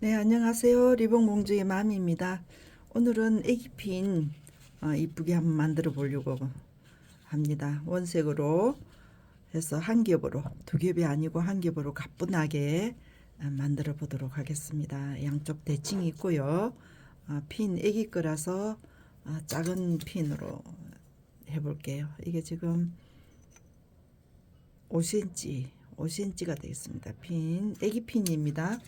네, 안녕하세요. 리본공주의 맘입니다. 오늘은 애기핀 이쁘게 한번 만들어 보려고 합니다. 원색으로 해서 한 겹으로, 두 겹이 아니고 한 겹으로 가뿐하게 만들어 보도록 하겠습니다. 양쪽 대칭이 있고요. 핀 애기 거라서 작은 핀으로 해볼게요. 이게 지금 5cm가 되겠습니다. 핀, 애기 핀입니다.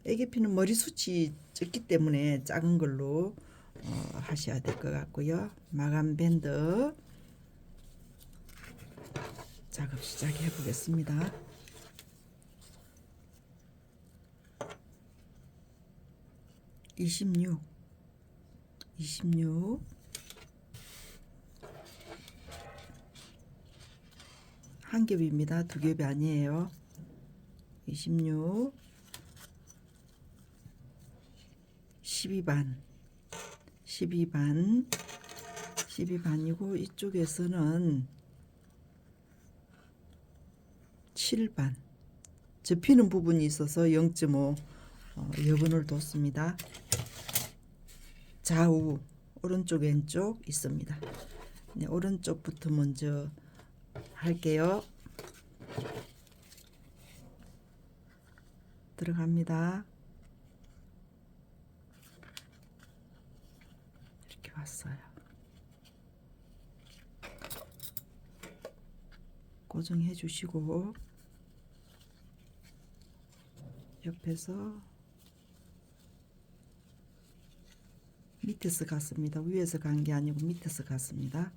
애기핀은 머리숱이 적기 때문에 작은 걸로 하셔야 될 것 같고요. 마감 밴드 작업 시작해 보겠습니다. (26) 한 겹입니다. 두 겹이 아니에요. 26 12반이고 이쪽에서는 7반 접히는 부분이 있어서 0.5 여분을 뒀습니다. 좌우 오른쪽 왼쪽 있습니다. 네, 오른쪽부터 먼저 할게요. 들어갑니다. 이렇게 왔어요. 고정해 주시고 옆에서 밑에서 갔습니다. 위에서 간 게 아니고 밑에서 갔습니다.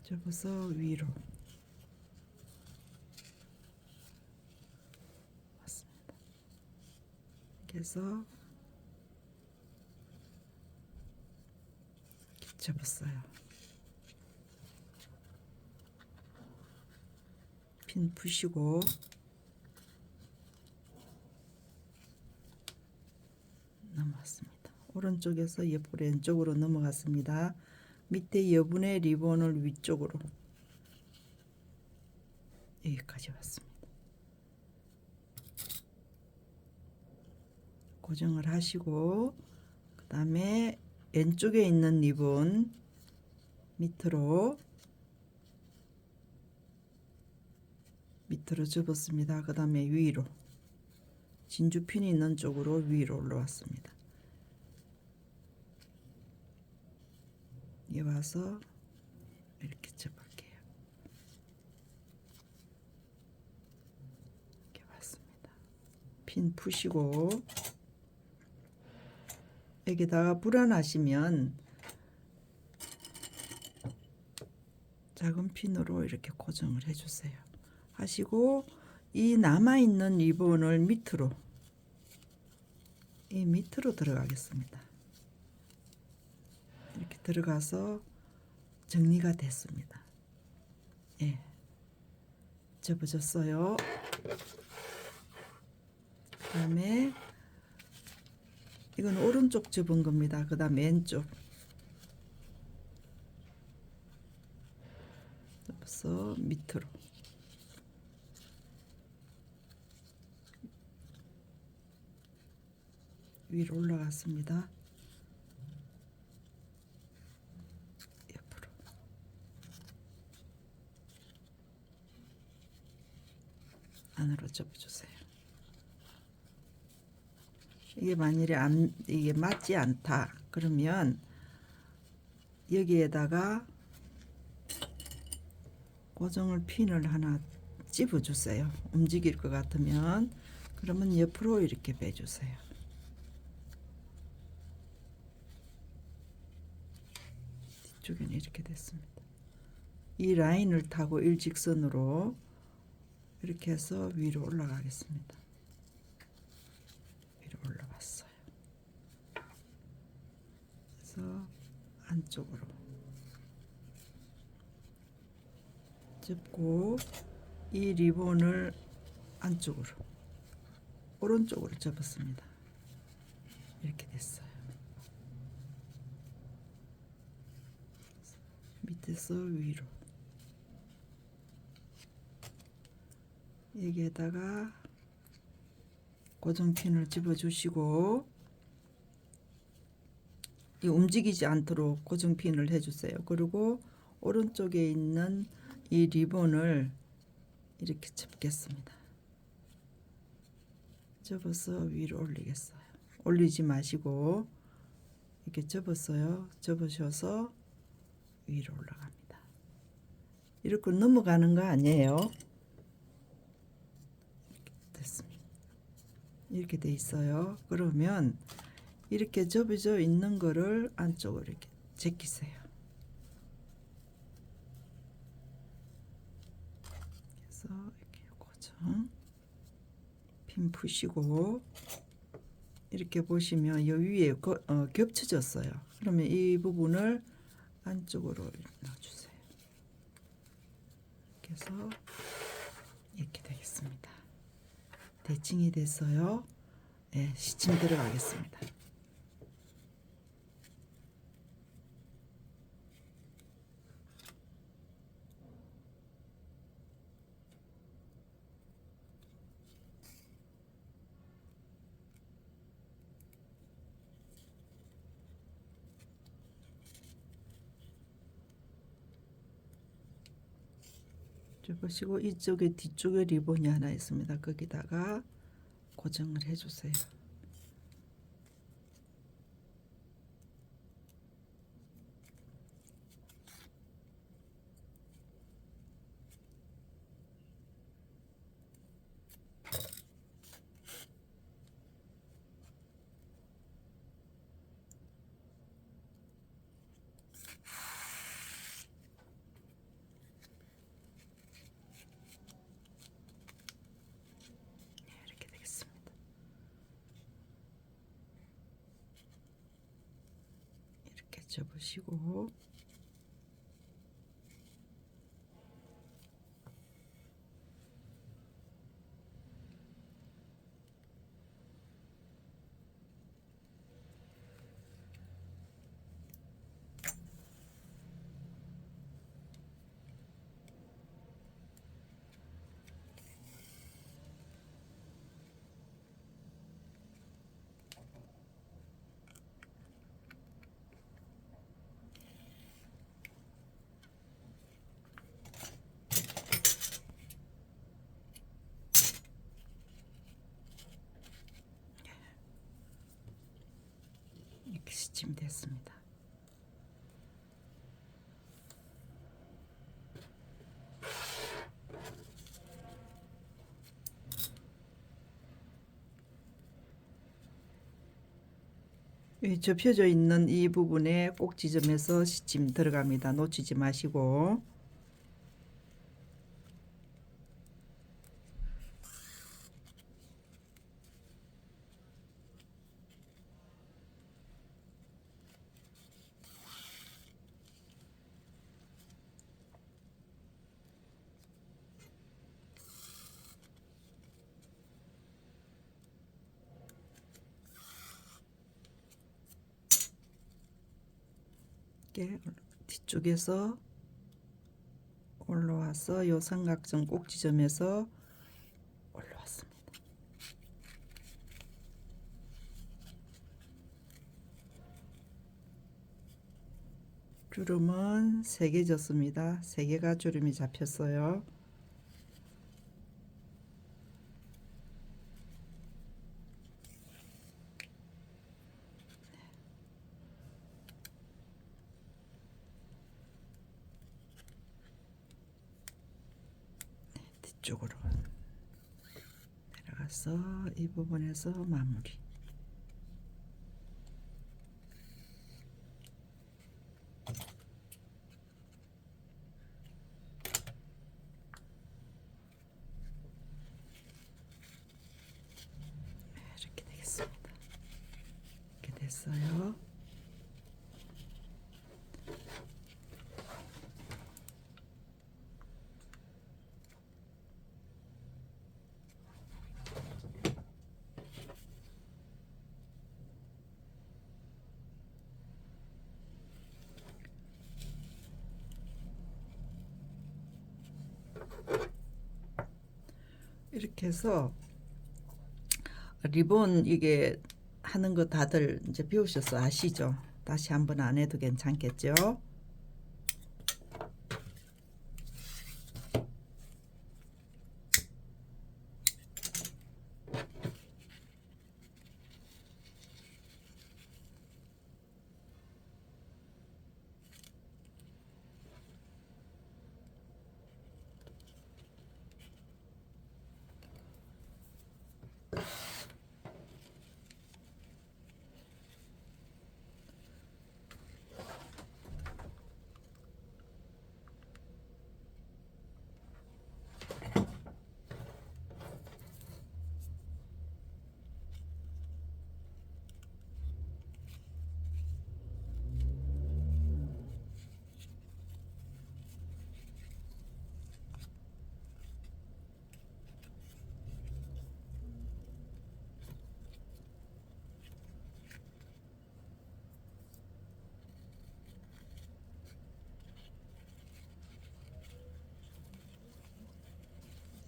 접어서 위로 왔습니다. 이렇게 해서 이렇게 접었어요. 핀 푸시고 넘어왔습니다. 오른쪽에서 옆으로 왼쪽으로 넘어갔습니다. 밑에 여분의 리본을 위쪽으로 여기까지 왔습니다. 고정을 하시고 그 다음에 왼쪽에 있는 리본 밑으로 접었습니다. 그 다음에 위로 진주핀이 있는 쪽으로 위로 올라왔습니다. 이 와서 이렇게 접을게요. 이렇게 왔습니다. 핀 푸시고 여기다가 불안하시면 작은 핀으로 이렇게 고정을 해주세요. 하시고 이 남아있는 리본을 밑으로 들어가겠습니다. 이렇게 들어가서 정리가 됐습니다. 예, 접어졌어요. 그 다음에 이건 오른쪽 접은 겁니다. 그 다음 왼쪽 접어서 밑으로 위로 올라갔습니다. 옆으로 안으로 접어주세요. 이게 만일에 이게 맞지 않다 그러면 여기에다가 고정을 핀을 하나 집어 주세요. 움직일 것 같으면 그러면 옆으로 이렇게 빼주세요. 뒤쪽에는 이렇게 됐습니다. 이 라인을 타고 일직선으로 이렇게 해서 위로 올라가겠습니다. 위로 올라왔어요. 그래서 안쪽으로 접고 이 리본을 안쪽으로 오른쪽으로 접었습니다. 이렇게 됐어요. 밑에서 위로 여기에다가 고정핀을 집어주시고 이 움직이지 않도록 고정핀을 해주세요. 그리고 오른쪽에 있는 이 리본을 이렇게 접겠습니다. 접어서 위로 올리겠어요. 올리지 마시고 이렇게 접었어요. 접으셔서 위로 올라갑니다. 이렇게 넘어가는 거 아니에요. 됐습니다. 이렇게 돼 있어요. 그러면 이렇게 접어져 있는 거를 안쪽으로 이렇게 제끼세요. 그래서 이렇게 고정 핀 푸시고 이렇게 보시면 이 위에 겹쳐졌어요. 그러면 이 부분을 안쪽으로 넣어주세요. 그래서 이렇게 되겠습니다. 대칭이 됐어요. 네, 시침 들어가겠습니다. 보시고 이쪽에 뒤쪽에 리본이 하나 있습니다. 거기다가 고정을 해주세요. 이렇게 되겠습니다. 이렇게 접으시고 이렇게 시침 됐습니다. 이 접혀져 있는 이 부분에 꼭 지점에서 시침 들어갑니다. 놓치지 마시고 이렇게 뒤쪽에서 올라와서 요 삼각정 꼭 지점에서 올라왔습니다. 주름은 3개 졌습니다. 3개가 주름이 잡혔어요. 뒤쪽으로 내려가서 이 부분에서 마무리. 이렇게 되겠습니다. 이렇게 됐어요. 이렇게 해서 리본 이게 하는 거 다들 이제 배우셔서 아시죠? 다시 한번 안 해도 괜찮겠죠?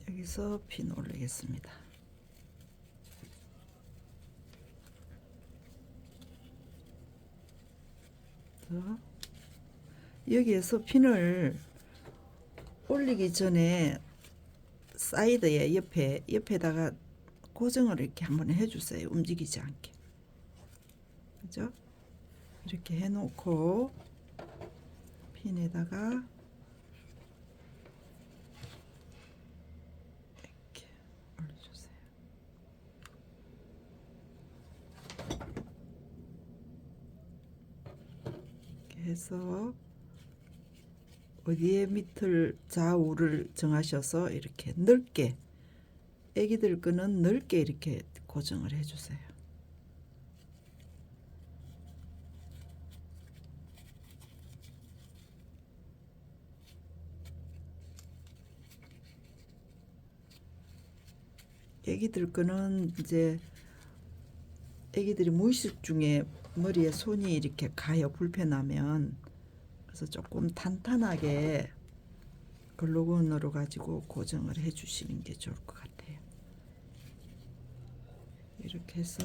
여기서 핀 올리겠습니다. 여기에서 핀을 올리기 전에 사이드에 옆에다가 고정을 이렇게 한번 해주세요. 움직이지 않게. 그죠? 이렇게 해놓고 핀에다가 이렇게 올려주세요. 이렇게 해서 어디에 밑을 좌우를 정하셔서 이렇게 넓게, 애기들 거는 넓게 이렇게 고정을 해주세요. 애기들 거는 이제 애기들이 무의식 중에 머리에 손이 이렇게 가요. 불편하면. 그래서 조금 탄탄하게 글루건으로 가지고 고정을 해 주시는 게 좋을 것 같아요. 이렇게 해서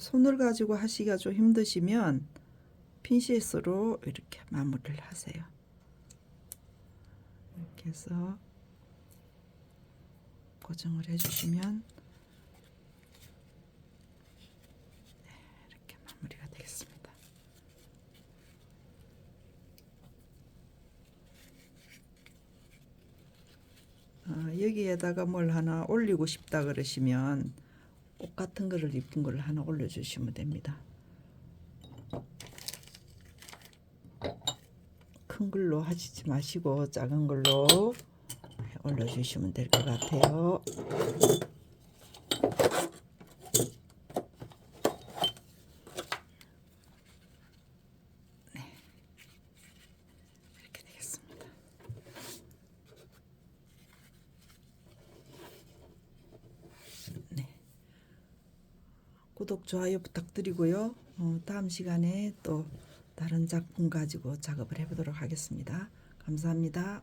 손을 가지고 하시기가 좀 힘드시면 핀셋으로 이렇게 마무리를 하세요. 이렇게 해서 고정을 해주시면 이렇게 마무리가 되겠습니다. 여기에다가 뭘 하나 올리고 싶다 그러시면 옷 같은 거를 이쁜 거를 하나 올려주시면 됩니다. 큰 걸로 하시지 마시고 작은 걸로 올려주시면 될 것 같아요. 네, 이렇게 되겠습니다. 네, 구독, 좋아요 부탁드리고요. 다음 시간에 또 다른 작품 가지고 작업을 해보도록 하겠습니다. 감사합니다.